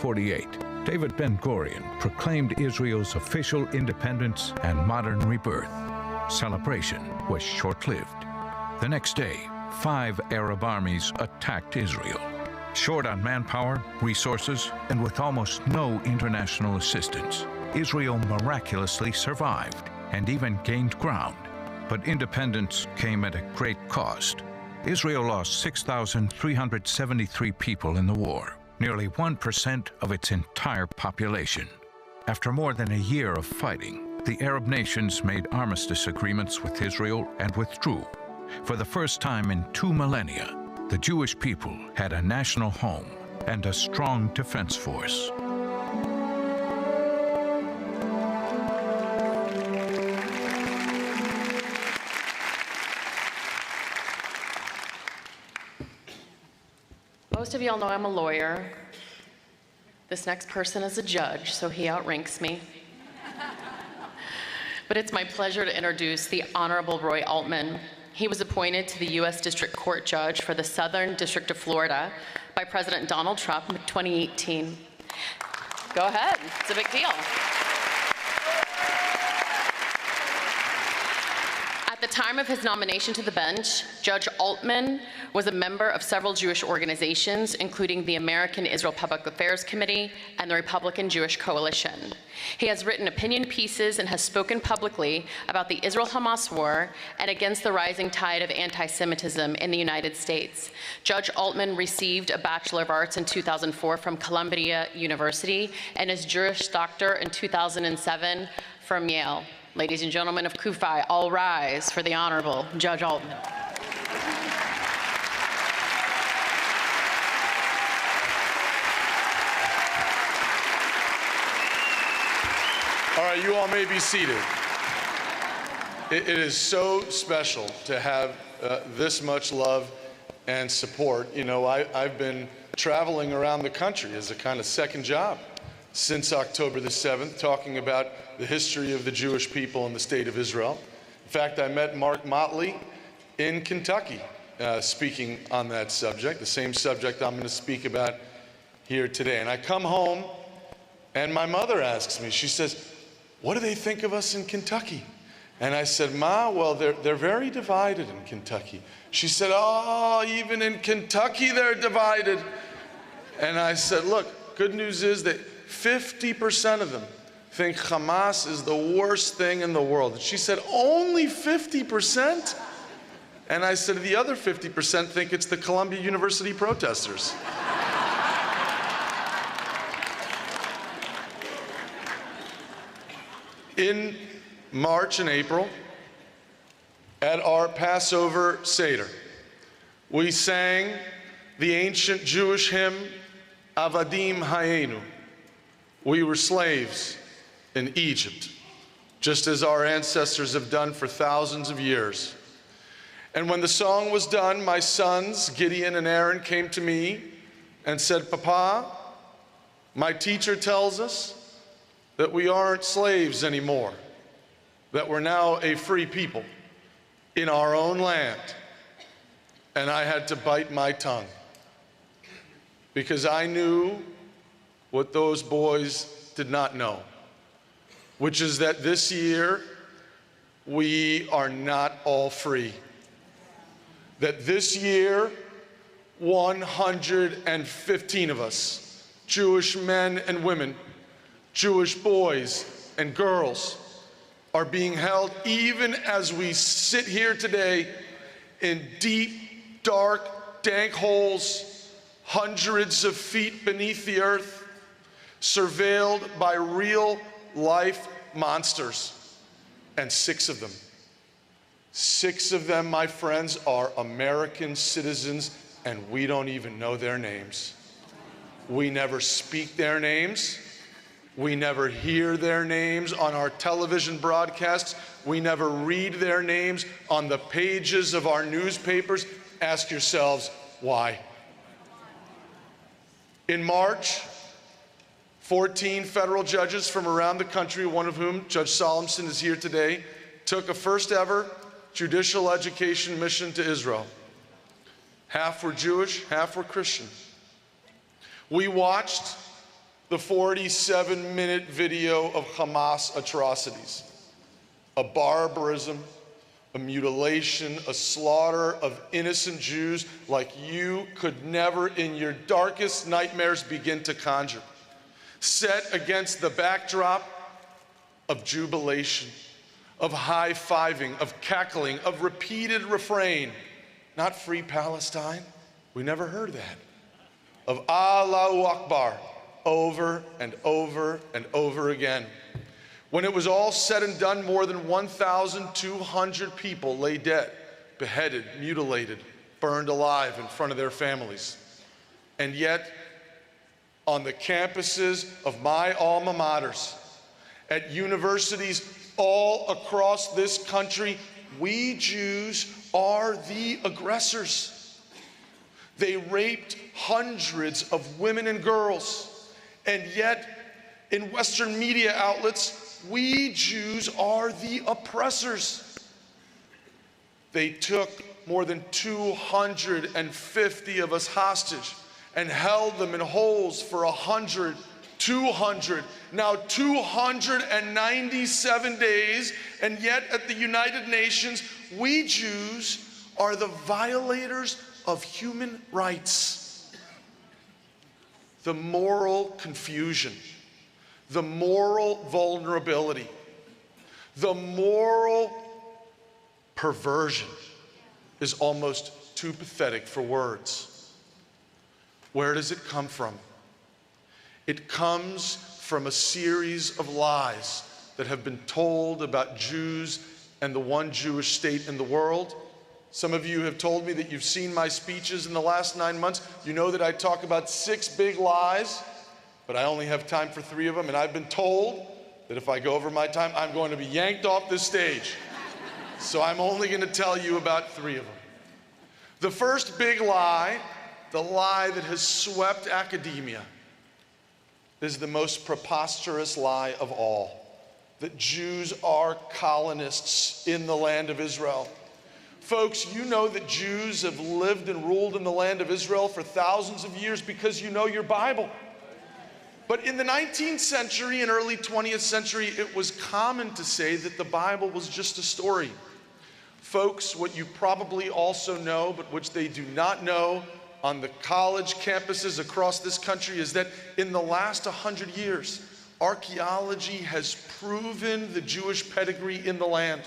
1948, David Ben-Gurion proclaimed Israel's official independence and modern rebirth. Celebration was short-lived. The next day, 5 Arab armies attacked Israel. Short on manpower, resources, and with almost no international assistance, Israel miraculously survived and even gained ground. But independence came at a great cost. Israel lost 6,373 people in the war, nearly 1% of its entire population. After more than a year of fighting, the Arab nations made armistice agreements with Israel and withdrew. For the first time in 2 millennia, the Jewish people had a national home and a strong defense force. Most of y'all know I'm a lawyer. This next person is a judge, so he outranks me. But it's my pleasure to introduce the Honorable Roy Altman. He was appointed to the U.S. District Court Judge for the Southern District of Florida by President Donald Trump in 2018. Go ahead, it's a big deal. At the time of his nomination to the bench, Judge Altman was a member of several Jewish organizations, including the American Israel Public Affairs Committee and the Republican Jewish Coalition. He has written opinion pieces and has spoken publicly about the Israel-Hamas war and against the rising tide of anti-Semitism in the United States. Judge Altman received a Bachelor of Arts in 2004 from Columbia University and his Juris Doctor in 2007 from Yale. Ladies and gentlemen of Kufi, all rise for the Honorable Judge Altman. All right, you all may be seated. It is so special to have this much love and support. You know, I've been traveling around the country as a kind of second job since October the 7th, talking about the history of the Jewish people in the state of Israel. In fact, I met Mark Motley in Kentucky speaking on that subject, the same subject I'm going to speak about here today. And I come home and my mother asks me, she says, "What do they think of us in Kentucky?" And I said, "Ma, well, they're very divided in Kentucky." She said, "Oh, even in Kentucky they're divided." And I said, "Look, good news is that 50% of them think Hamas is the worst thing in the world." And she said, "Only 50%? And I said, "The other 50% think it's the Columbia University protesters." In March and April, at our Passover Seder, we sang the ancient Jewish hymn, Avadim Hayenu. We were slaves in Egypt, just as our ancestors have done for thousands of years. And when the song was done, my sons, Gideon and Aaron, came to me and said, "Papa, my teacher tells us that we aren't slaves anymore, that we're now a free people in our own land." And I had to bite my tongue because I knew what those boys did not know, which is that this year we are not all free. That this year, 115 of us, Jewish men and women, Jewish boys and girls, are being held, even as we sit here today, in deep, dark, dank holes, hundreds of feet beneath the earth, surveilled by real-life monsters. And 6 of them, 6 of them, my friends, are American citizens, and we don't even know their names. We never speak their names. We never hear their names on our television broadcasts. We never read their names on the pages of our newspapers. Ask yourselves, why? In March, 14 federal judges from around the country, one of whom, Judge Solemson, is here today, took a first-ever judicial education mission to Israel. Half were Jewish, half were Christian. We watched the 47-minute video of Hamas atrocities, a barbarism, a mutilation, a slaughter of innocent Jews like you could never in your darkest nightmares begin to conjure, set against the backdrop of jubilation, of high-fiving, of cackling, of repeated refrain, not free Palestine, we never heard that, of Allahu Akbar, over and over and over again. When it was all said and done, more than 1,200 people lay dead, beheaded, mutilated, burned alive in front of their families. And yet, on the campuses of my alma maters, at universities all across this country, we Jews are the aggressors. They raped hundreds of women and girls. And yet, in Western media outlets, we Jews are the oppressors. They took more than 250 of us hostage and held them in holes for 100, 200, now 297 days, and yet at the United Nations, we Jews are the violators of human rights. The moral confusion, the moral vulnerability, the moral perversion is almost too pathetic for words. Where does it come from? It comes from a series of lies that have been told about Jews and the one Jewish state in the world. Some of you have told me that you've seen my speeches in the last 9 months. You know that I talk about 6 big lies, but I only have time for 3 of them, and I've been told that if I go over my time, I'm going to be yanked off this stage. So I'm only going to tell you about 3 of them. The first big lie, the lie that has swept academia, is the most preposterous lie of all, that Jews are colonists in the land of Israel. Folks, you know that Jews have lived and ruled in the land of Israel for thousands of years because you know your Bible. But in the 19th century and early 20th century, it was common to say that the Bible was just a story. Folks, what you probably also know, but which they do not know on the college campuses across this country, is that in the last 100 years, archaeology has proven the Jewish pedigree in the land.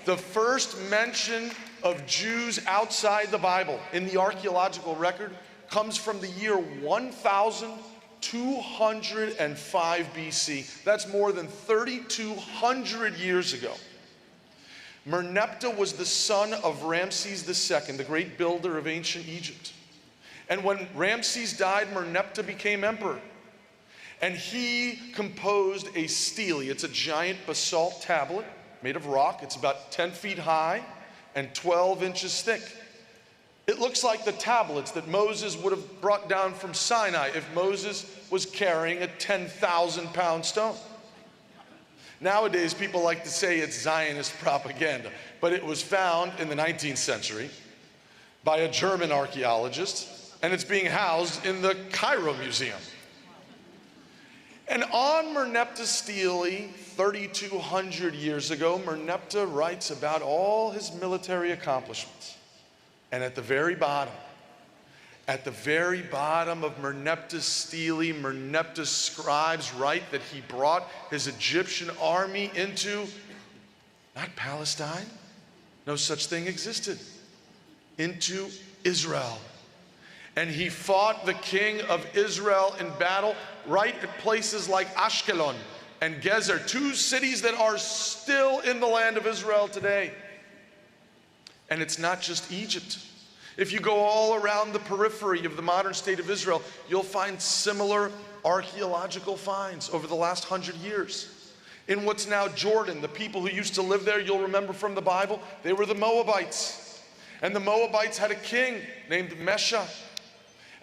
The first mention of Jews outside the Bible in the archaeological record comes from the year 1205 BC. That's more than 3,200 years ago. Merneptah was the son of Ramses II, the great builder of ancient Egypt. And when Ramses died, Merneptah became emperor. And he composed a stele. It's a giant basalt tablet made of rock. It's about 10 feet high and 12 inches thick. It looks like the tablets that Moses would have brought down from Sinai if Moses was carrying a 10,000-pound stone. Nowadays, people like to say it's Zionist propaganda, but it was found in the 19th century by a German archaeologist, and it's being housed in the Cairo Museum. And on Merneptah's stele, 3,200 years ago, Merneptah writes about all his military accomplishments. And at the very bottom of Merneptah's stele, Merneptah's scribes write that he brought his Egyptian army into, not Palestine, no such thing existed, into Israel. And he fought the king of Israel in battle right at places like Ashkelon and Gezer, 2 cities that are still in the land of Israel today. And it's not just Egypt. If you go all around the periphery of the modern state of Israel, you'll find similar archaeological finds over the last 100 years. In what's now Jordan, the people who used to live there, you'll remember from the Bible, they were the Moabites. And the Moabites had a king named Mesha.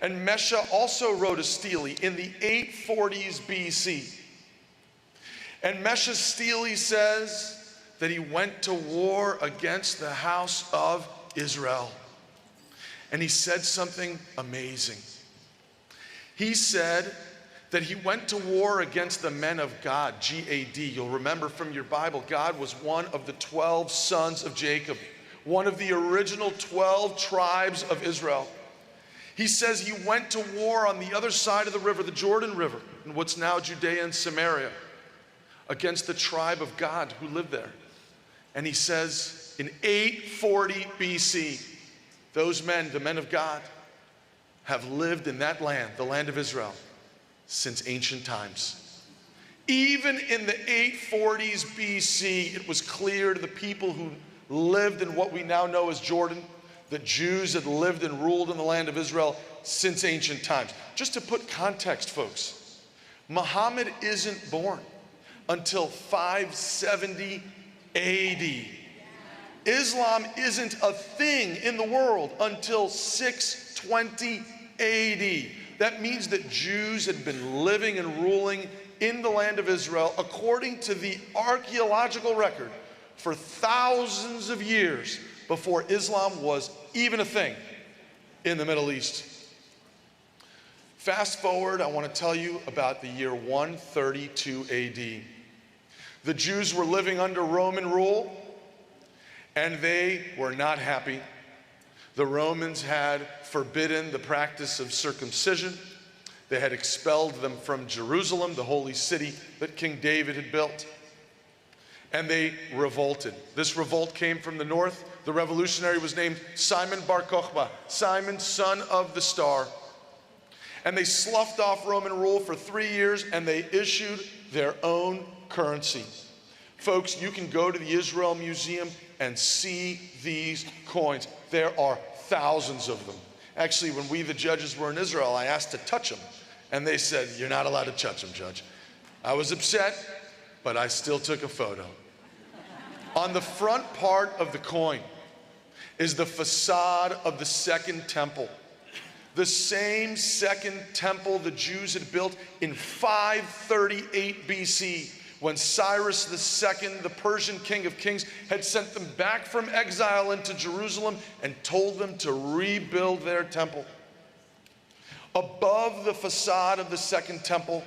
And Mesha also wrote a stele in the 840s BC. And Mesha's stele says that he went to war against the house of Israel. And he said something amazing. He said that he went to war against the men of God, G-A-D. You'll remember from your Bible, God was one of the 12 sons of Jacob, one of the original 12 tribes of Israel. He says he went to war on the other side of the river, the Jordan River, in what's now Judea and Samaria, against the tribe of God who lived there. And he says in 840 BC, those men, the men of God, have lived in that land, the land of Israel, since ancient times. Even in the 840s BC, it was clear to the people who lived in what we now know as Jordan that Jews had lived and ruled in the land of Israel since ancient times. Just to put context, folks, Muhammad isn't born until 570 AD. Islam isn't a thing in the world until 620 AD. That means that Jews had been living and ruling in the land of Israel, according to the archaeological record, for thousands of years before Islam was even a thing in the Middle East. Fast forward, I want to tell you about the year 132 AD. The Jews were living under Roman rule, and they were not happy. The Romans had forbidden the practice of circumcision. They had expelled them from Jerusalem, the holy city that King David had built. And they revolted. This revolt came from the north. The revolutionary was named Simon Bar Kokhba, Simon, son of the star. And they sloughed off Roman rule for 3 years, and they issued their own currency. Folks, you can go to the Israel Museum and see these coins. There are thousands of them. Actually, when we, the judges, were in Israel, I asked to touch them. And they said, "You're not allowed to touch them, Judge." I was upset, but I still took a photo. On the front part of the coin is the facade of the Second Temple. The same Second Temple the Jews had built in 538 BC, when Cyrus II, the Persian king of kings, had sent them back from exile into Jerusalem and told them to rebuild their temple. Above the facade of the Second Temple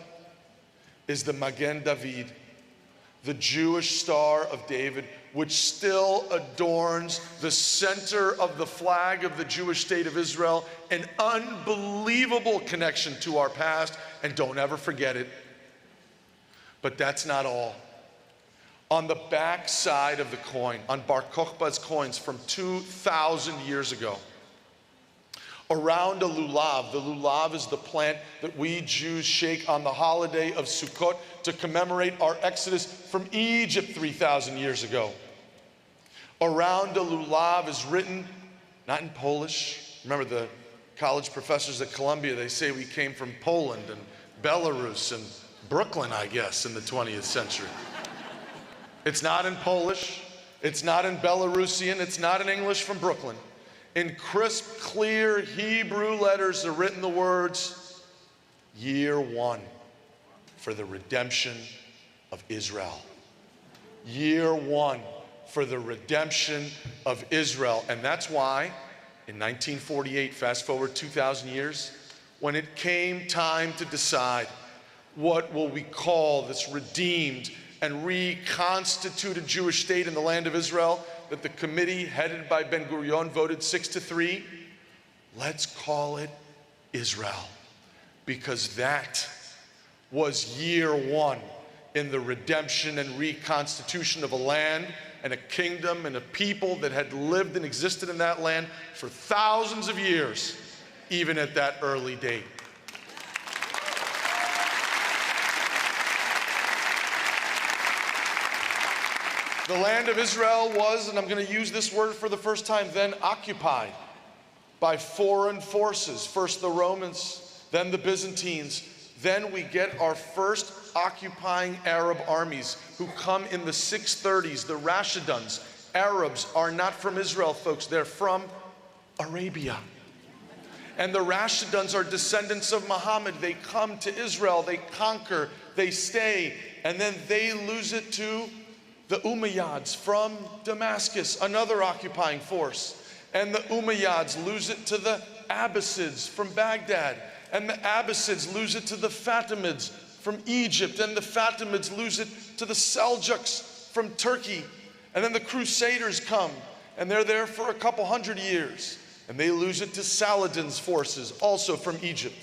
is the Magen David, the Jewish Star of David, which still adorns the center of the flag of the Jewish state of Israel, an unbelievable connection to our past, and don't ever forget it. But that's not all. On the back side of the coin, on Bar Kokhba's coins from 2,000 years ago, around a lulav. The lulav is the plant that we Jews shake on the holiday of Sukkot to commemorate our exodus from Egypt 3,000 years ago. Around a lulav is written, not in Polish. Remember the college professors at Columbia, they say we came from Poland and Belarus and Brooklyn, I guess, in the 20th century. It's not in Polish, it's not in Belarusian, it's not in English from Brooklyn. In crisp, clear Hebrew letters are written the words, "Year one for the redemption of Israel." Year one for the redemption of Israel. And that's why in 1948, fast forward 2,000 years, when it came time to decide what will we call this redeemed and reconstituted Jewish state in the land of Israel, that the committee headed by Ben-Gurion voted 6-3, let's call it Israel, because that was year one in the redemption and reconstitution of a land and a kingdom and a people that had lived and existed in that land for thousands of years, even at that early date. The land of Israel was, and I'm going to use this word for the first time, then occupied by foreign forces. First the Romans, then the Byzantines. Then we get our first occupying Arab armies who come in the 630s, the Rashidans. Arabs are not from Israel, folks. They're from Arabia. And the Rashidans are descendants of Muhammad. They come to Israel, they conquer, they stay, and then they lose it to the Umayyads from Damascus, another occupying force. And the Umayyads lose it to the Abbasids from Baghdad. And the Abbasids lose it to the Fatimids from Egypt, and the Fatimids lose it to the Seljuks from Turkey. And then the Crusaders come, and they're there for a couple hundred years, and they lose it to Saladin's forces, also from Egypt,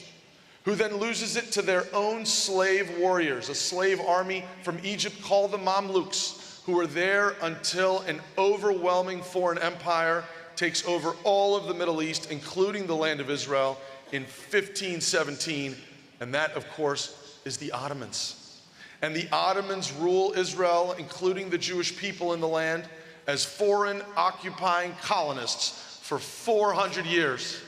who then loses it to their own slave warriors, a slave army from Egypt called the Mamluks, who were there until an overwhelming foreign empire takes over all of the Middle East, including the land of Israel, in 1517, and that, of course, is the Ottomans. And the Ottomans rule Israel, including the Jewish people in the land, as foreign occupying colonists for 400 years,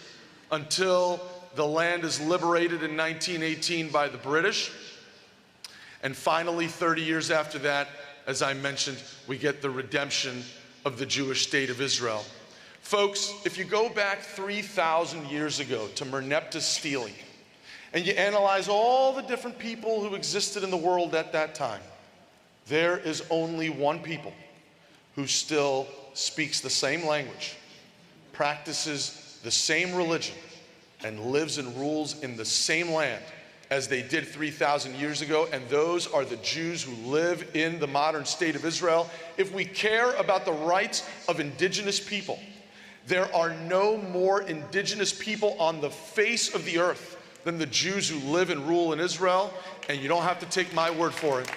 until the land is liberated in 1918 by the British. And finally, 30 years after that, as I mentioned, we get the redemption of the Jewish state of Israel. Folks, if you go back 3,000 years ago to Merneptah Stele, and you analyze all the different people who existed in the world at that time, there is only one people who still speaks the same language, practices the same religion, and lives and rules in the same land as they did 3,000 years ago, and those are the Jews who live in the modern state of Israel. If we care about the rights of indigenous people, there are no more indigenous people on the face of the earth than the Jews who live and rule in Israel, and you don't have to take my word for it.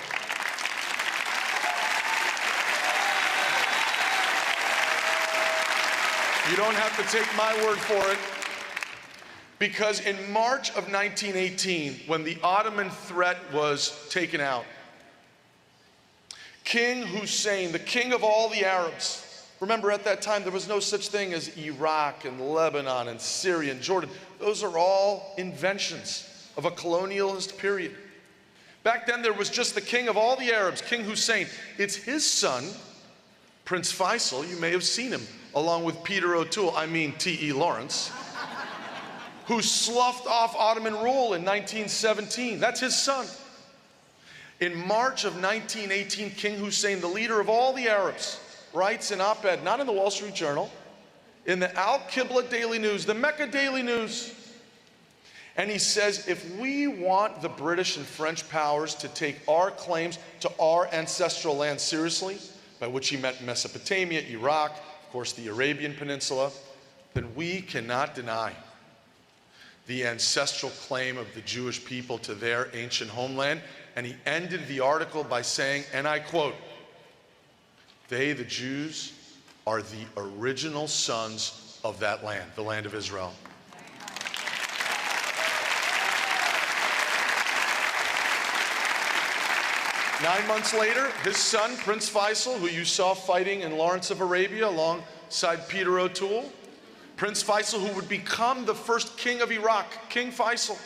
You don't have to take my word for it, because in March of 1918, when the Ottoman threat was taken out, King Hussein, the king of all the Arabs, remember, at that time, there was no such thing as Iraq and Lebanon and Syria and Jordan. Those are all inventions of a colonialist period. Back then, there was just the king of all the Arabs, King Hussein. It's his son, Prince Faisal, you may have seen him, along with Peter O'Toole, T.E. Lawrence, who sloughed off Ottoman rule in 1917. That's his son. In March of 1918, King Hussein, the leader of all the Arabs, writes an op-ed, not in the Wall Street Journal, in the Al-Qibla Daily News, the Mecca Daily News. And he says, if we want the British and French powers to take our claims to our ancestral land seriously, by which he meant Mesopotamia, Iraq, of course the Arabian Peninsula, then we cannot deny the ancestral claim of the Jewish people to their ancient homeland. And he ended the article by saying, and I quote, "They, the Jews, are the original sons of that land, the land of Israel." Nine months later, his son, Prince Faisal, who you saw fighting in Lawrence of Arabia alongside Peter O'Toole, Prince Faisal, who would become the first king of Iraq, King Faisal,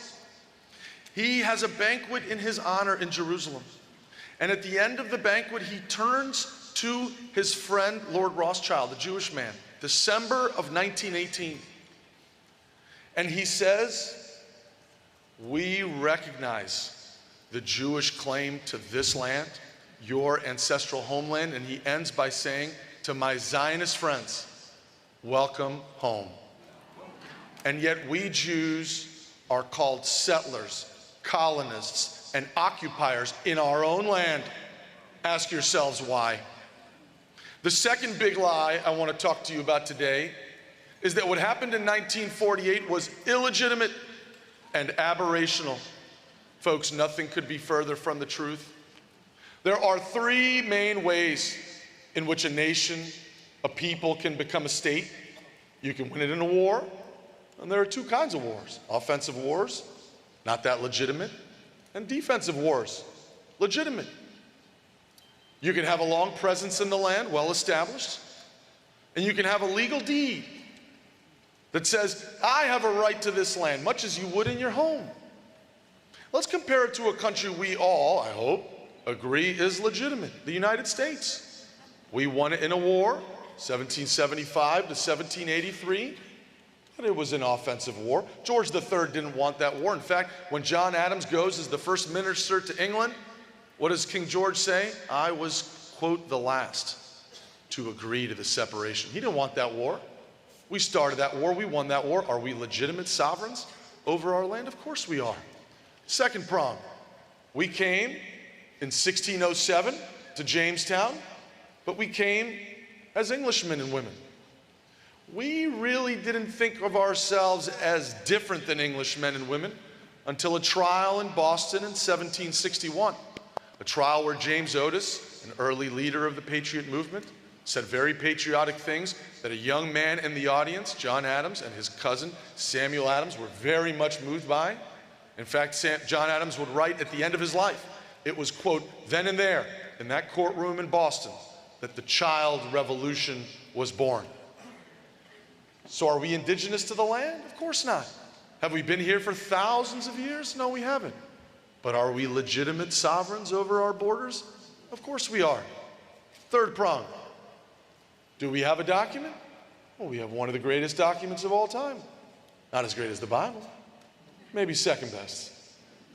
he has a banquet in his honor in Jerusalem. And at the end of the banquet, he turns to his friend, Lord Rothschild, the Jewish man, December of 1918. And he says, "We recognize the Jewish claim to this land, your ancestral homeland." And he ends by saying, "To my Zionist friends, welcome home." And yet we Jews are called settlers, colonists, and occupiers in our own land. Ask yourselves why. The second big lie I want to talk to you about today is that what happened in 1948 was illegitimate and aberrational. Folks, nothing could be further from the truth. There are three main ways in which a nation, a people, can become a state. You can win it in a war, and there are two kinds of wars: offensive wars, not that legitimate, and defensive wars, legitimate. You can have a long presence in the land, well established, and you can have a legal deed that says, I have a right to this land, much as you would in your home. Let's compare it to a country we all, I hope, agree is legitimate, the United States. We won it in a war, 1775 to 1783, but it was an offensive war. George III didn't want that war. In fact, when John Adams goes as the first minister to England, what does King George say? I was, quote, the last to agree to the separation. He didn't want that war. We started that war, we won that war. Are we legitimate sovereigns? over our land? Of course we are. Second prong, we came in 1607 to Jamestown, but we came as Englishmen and women. We really didn't think of ourselves as different than Englishmen and women until a trial in Boston in 1761. A trial where James Otis, an early leader of the Patriot movement, said very patriotic things that a young man in the audience, John Adams, and his cousin Samuel Adams were very much moved by. In fact, John Adams would write at the end of his life, it was, quote, then and there, in that courtroom in Boston, that the child revolution was born. So are we indigenous to the land? Of course not. Have we been here for thousands of years? No, we haven't. But are we legitimate sovereigns over our borders? Of course we are. Third prong. Do we have a document? Well, we have one of the greatest documents of all time. Not as great as the Bible. Maybe second best.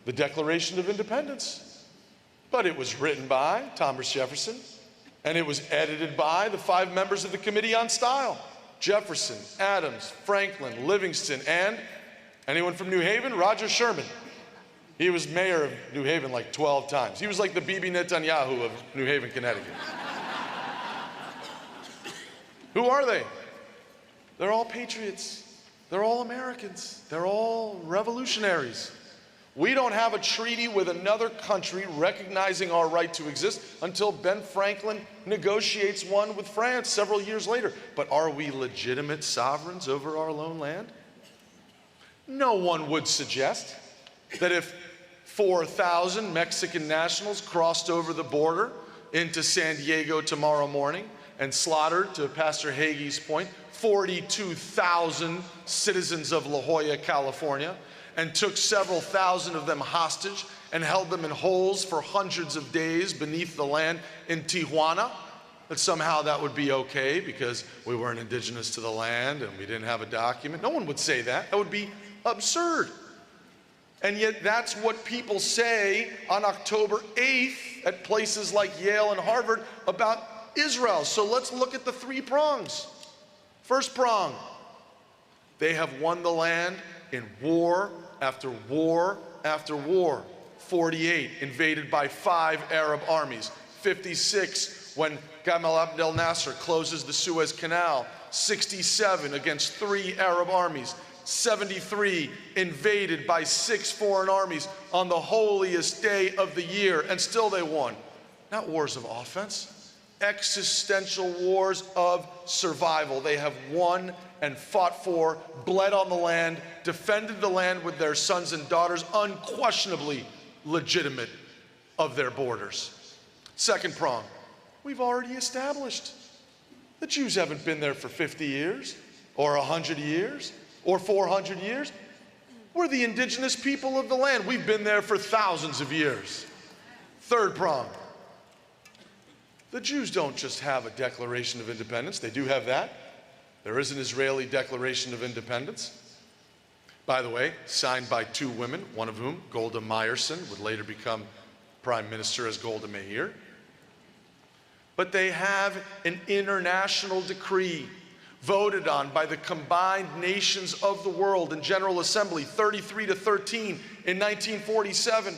The Declaration of Independence. But it was written by Thomas Jefferson, and it was edited by the 5 members of the Committee on Style. Jefferson, Adams, Franklin, Livingston, and anyone from New Haven? Roger Sherman. He was mayor of New Haven like 12 times. He was like the Bibi Netanyahu of New Haven, Connecticut. Who are they? They're all patriots. They're all Americans. They're all revolutionaries. We don't have a treaty with another country recognizing our right to exist until Ben Franklin negotiates one with France several years later. But are we legitimate sovereigns over our lone land? No one would suggest that if 4,000 Mexican nationals crossed over the border into San Diego tomorrow morning and slaughtered, to Pastor Hagee's point, 42,000 citizens of La Jolla, California, and took several thousand of them hostage and held them in holes for hundreds of days beneath the land in Tijuana, that somehow that would be okay because we weren't indigenous to the land and we didn't have a document. No one would say that. That would be absurd. And yet that's what people say on October 8th at places like Yale and Harvard about Israel. So let's look at the 3 prongs. First prong, they have won the land in war after war after war. 48, invaded by 5 Arab armies. 56, when Gamal Abdel Nasser closes the Suez Canal. 67, against 3 Arab armies. 73, invaded by 6 foreign armies on the holiest day of the year, and still they won. Not wars of offense. Existential wars of survival. They have won and fought for, bled on the land, defended the land with their sons and daughters, unquestionably legitimate of their borders. Second prong, we've already established. The Jews haven't been there for 50 years, or 100 years, or 400 years. We're the indigenous people of the land. We've been there for thousands of years. Third prong, the Jews don't just have a Declaration of Independence. They do have that. There is an Israeli Declaration of Independence. By the way, signed by 2 women, one of whom, Golda Meirson, would later become prime minister as Golda Meir. But they have an international decree voted on by the combined nations of the world in General Assembly, 33-13 in 1947.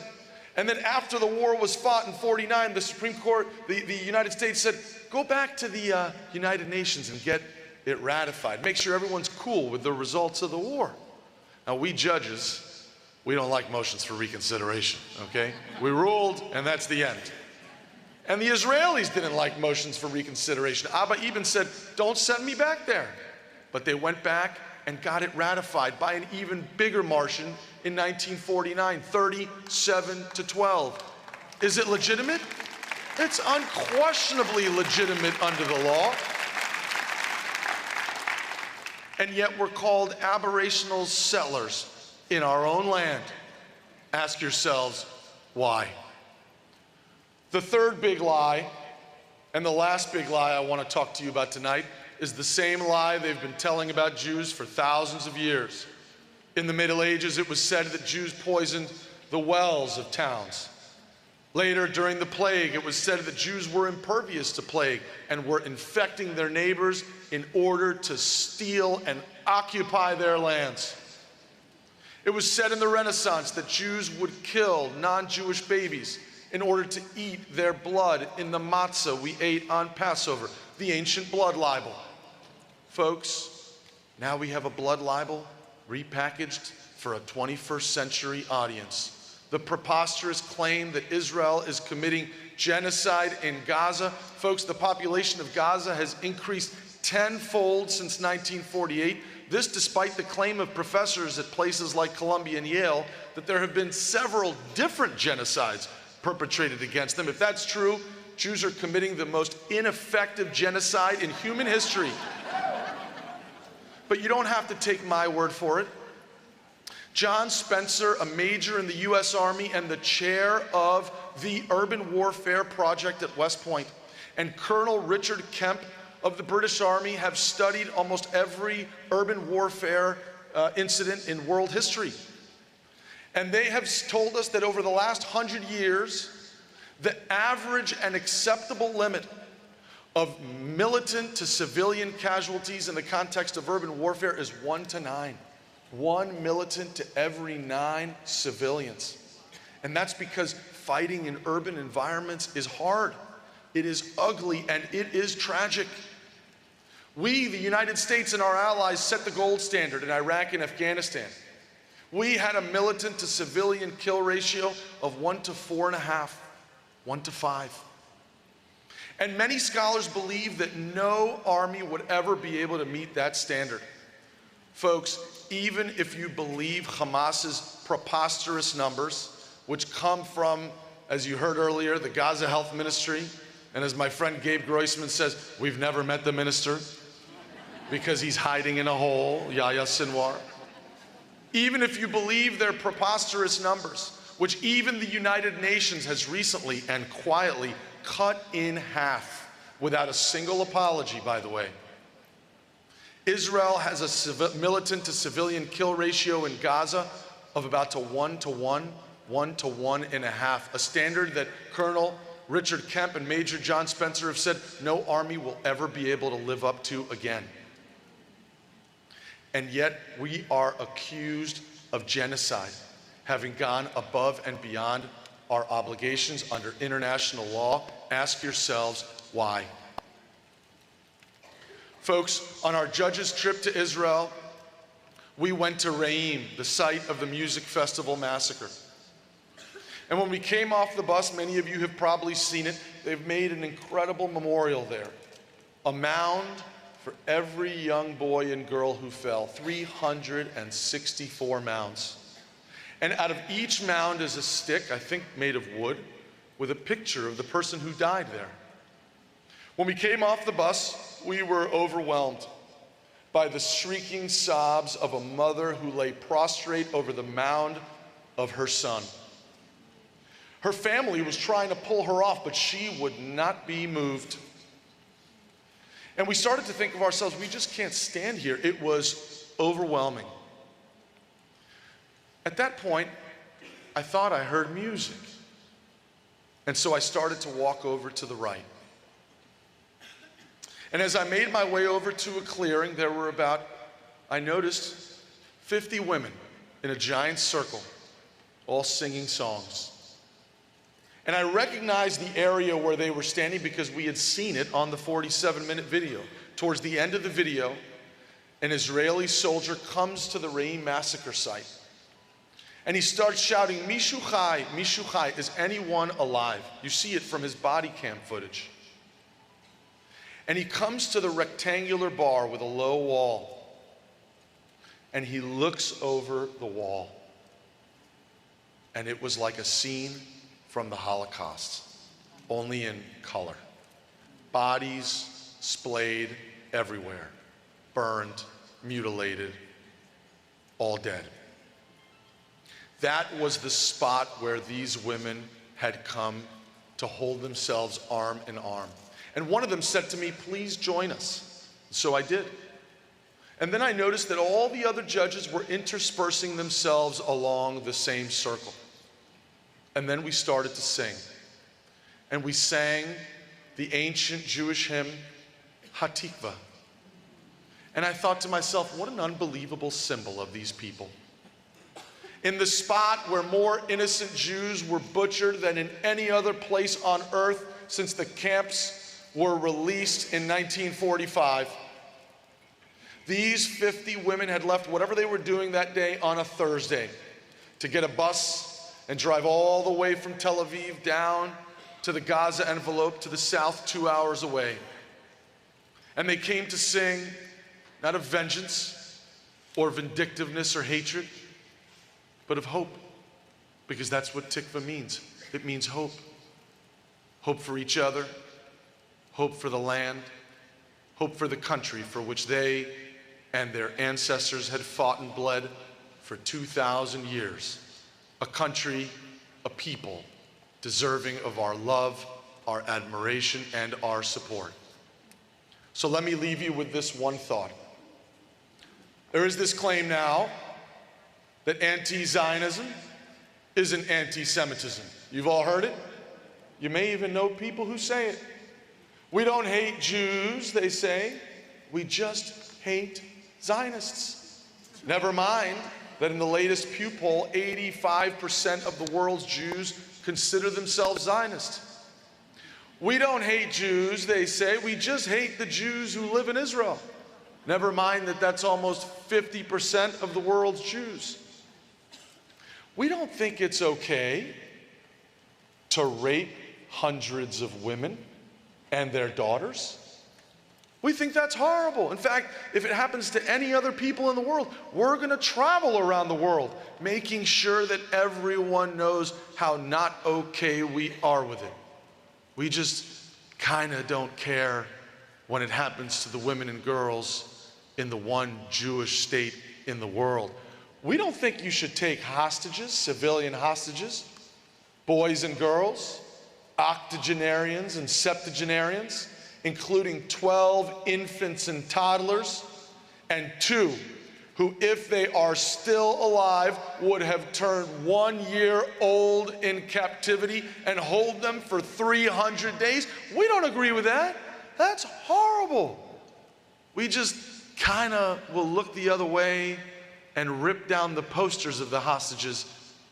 And then after the war was fought in 49, the Supreme Court, the United States said, go back to the United Nations and get it ratified. Make sure everyone's cool with the results of the war. Now, we judges, we don't like motions for reconsideration, okay? We ruled, and that's the end. And the Israelis didn't like motions for reconsideration. Abba Eban said, don't send me back there. But they went back and got it ratified by an even bigger margin in 1949, 37-12. Is it legitimate? It's unquestionably legitimate under the law. And yet we're called aberrational settlers in our own land. Ask yourselves, why? The third big lie, and the last big lie I want to talk to you about tonight, is the same lie they've been telling about Jews for thousands of years. In the Middle Ages, it was said that Jews poisoned the wells of towns. Later, during the plague, it was said that Jews were impervious to plague and were infecting their neighbors in order to steal and occupy their lands. It was said in the Renaissance that Jews would kill non-Jewish babies in order to eat their blood in the matzah we ate on Passover, the ancient blood libel. Folks, now we have a blood libel repackaged for a 21st century audience. The preposterous claim that Israel is committing genocide in Gaza. Folks, the population of Gaza has increased tenfold since 1948. This despite the claim of professors at places like Columbia and Yale that there have been several different genocides perpetrated against them. If that's true, Jews are committing the most ineffective genocide in human history. But you don't have to take my word for it. John Spencer, a major in the U.S. Army and the chair of the Urban Warfare Project at West Point, and Colonel Richard Kemp of the British Army have studied almost every urban warfare incident in world history. And they have told us that over the last 100 years, the average and acceptable limit of militant to civilian casualties in the context of urban warfare is 1 to 9. 1 militant to every 9 civilians. And that's because fighting in urban environments is hard, it is ugly, and it is tragic. We, the United States and our allies, set the gold standard in Iraq and Afghanistan. We had a militant to civilian kill ratio of 1 to 4.5, 1 to 5. And many scholars believe that no army would ever be able to meet that standard. Folks, even if you believe Hamas's preposterous numbers, which come from, as you heard earlier, the Gaza Health Ministry, and as my friend Gabe Groisman says, we've never met the minister because he's hiding in a hole, Yahya Sinwar. Even if you believe their preposterous numbers, which even the United Nations has recently and quietly cut in half without a single apology, by the way. Israel has a militant to civilian kill ratio in Gaza of about 1 to 1, 1 to 1.5, a standard that Colonel Richard Kemp and Major John Spencer have said no army will ever be able to live up to again. And yet we are accused of genocide, having gone above and beyond our obligations under international law. Ask yourselves why. Folks, on our judge's trip to Israel, we went to Re'im, the site of the Music Festival massacre. And when we came off the bus, many of you have probably seen it, they've made an incredible memorial there. A mound for every young boy and girl who fell, 364 mounds. And out of each mound is a stick, I think made of wood, with a picture of the person who died there. When we came off the bus, we were overwhelmed by the shrieking sobs of a mother who lay prostrate over the mound of her son. Her family was trying to pull her off, but she would not be moved. And we started to think of ourselves, we just can't stand here. It was overwhelming. At that point, I thought I heard music. And so I started to walk over to the right. And as I made my way over to a clearing, there were about, I noticed, 50 women in a giant circle, all singing songs. And I recognized the area where they were standing because we had seen it on the 47-minute video. Towards the end of the video, an Israeli soldier comes to the Re'im massacre site. And he starts shouting, Mishu Chai, Mishu Chai, is anyone alive? You see it from his body cam footage. And he comes to the rectangular bar with a low wall. And he looks over the wall. And it was like a scene from the Holocaust, only in color. Bodies splayed everywhere, burned, mutilated, all dead. That was the spot where these women had come to hold themselves arm in arm. And one of them said to me, please join us. So I did. And then I noticed that all the other judges were interspersing themselves along the same circle. And then we started to sing. And we sang the ancient Jewish hymn, Hatikva. And I thought to myself, what an unbelievable symbol of these people. in the spot where more innocent Jews were butchered than in any other place on earth since the camps were released in 1945. These 50 women had left whatever they were doing that day on a Thursday to get a bus and drive all the way from Tel Aviv down to the Gaza envelope to the south, 2 hours away. And they came to sing not of vengeance or vindictiveness or hatred, but of hope, because that's what tikva means. It means hope. Hope for each other, hope for the land, hope for the country for which they and their ancestors had fought and bled for 2,000 years. A country, a people, deserving of our love, our admiration, and our support. So let me leave you with this one thought. There is this claim now that anti-Zionism is an anti-Semitism. You've all heard it. You may even know people who say it. We don't hate Jews, they say. We just hate Zionists. Never mind that in the latest Pew poll, 85% of the world's Jews consider themselves Zionists. We don't hate Jews, they say. We just hate the Jews who live in Israel. Never mind that that's almost 50% of the world's Jews. We don't think it's okay to rape hundreds of women and their daughters. We think that's horrible. In fact, if it happens to any other people in the world, we're going to travel around the world, making sure that everyone knows how not okay we are with it. We just kind of don't care when it happens to the women and girls in the one Jewish state in the world. We don't think you should take hostages, civilian hostages, boys and girls, octogenarians and septuagenarians, including 12 infants and toddlers, and 2 who, if they are still alive, would have turned 1 year old in captivity and hold them for 300 days. We don't agree with that. That's horrible. We just kind of will look the other way and rip down the posters of the hostages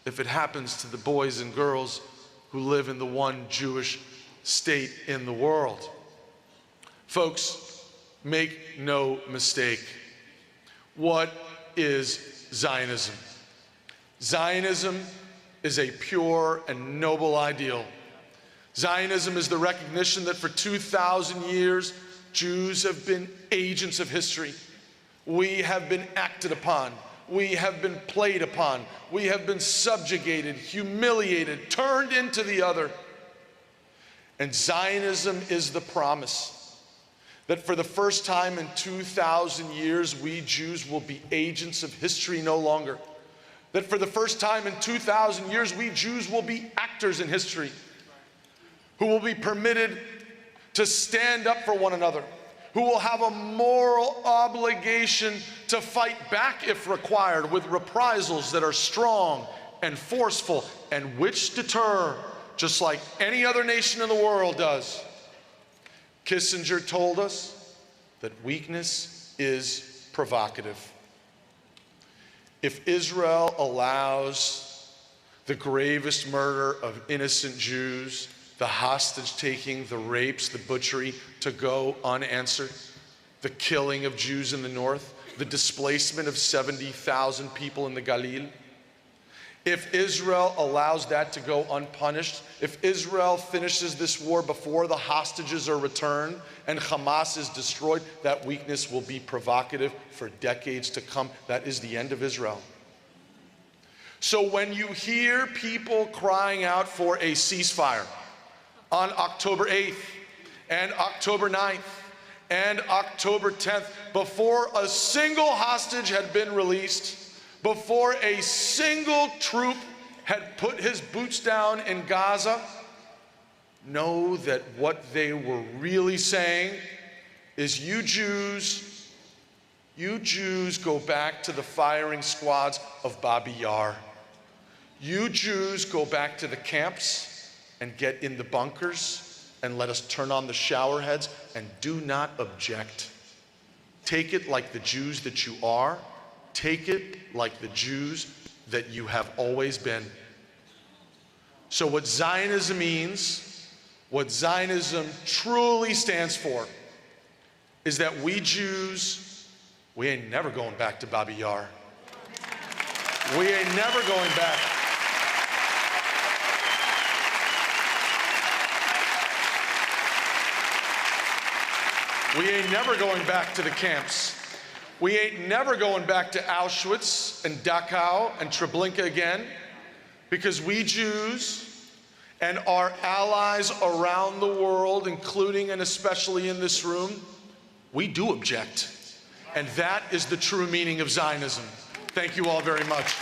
if it happens to the boys and girls who live in the one Jewish state in the world. Folks, make no mistake. What is Zionism? Zionism is a pure and noble ideal. Zionism is the recognition that for 2,000 years, Jews have been agents of history. We have been acted upon. We have been played upon. We have been subjugated, humiliated, turned into the other. And Zionism is the promise that for the first time in 2,000 years, we Jews will be agents of history no longer. That for the first time in 2,000 years, we Jews will be actors in history, who will be permitted to stand up for one another, who will have a moral obligation to fight back if required with reprisals that are strong and forceful and which deter, just like any other nation in the world does. Kissinger told us that weakness is provocative. If Israel allows the gravest murder of innocent Jews, the hostage-taking, the rapes, the butchery to go unanswered, the killing of Jews in the north, the displacement of 70,000 people in the Galil, if Israel allows that to go unpunished, if Israel finishes this war before the hostages are returned and Hamas is destroyed, that weakness will be provocative for decades to come. That is the end of Israel. So when you hear people crying out for a ceasefire on October 8th and October 9th and October 10th, before a single hostage had been released, before a single troop had put his boots down in Gaza, know that what they were really saying is, you Jews go back to the firing squads of Babi Yar. You Jews go back to the camps and get in the bunkers and let us turn on the shower heads and do not object. Take it like the Jews that you are. Take it like the Jews that you have always been. So what Zionism means, what Zionism truly stands for, is that we Jews, we ain't never going back to Babi Yar. We ain't never going back. We ain't never going back to the camps. We ain't never going back to Auschwitz and Dachau and Treblinka again, because we Jews and our allies around the world, including and especially in this room, we do object. And that is the true meaning of Zionism. Thank you all very much.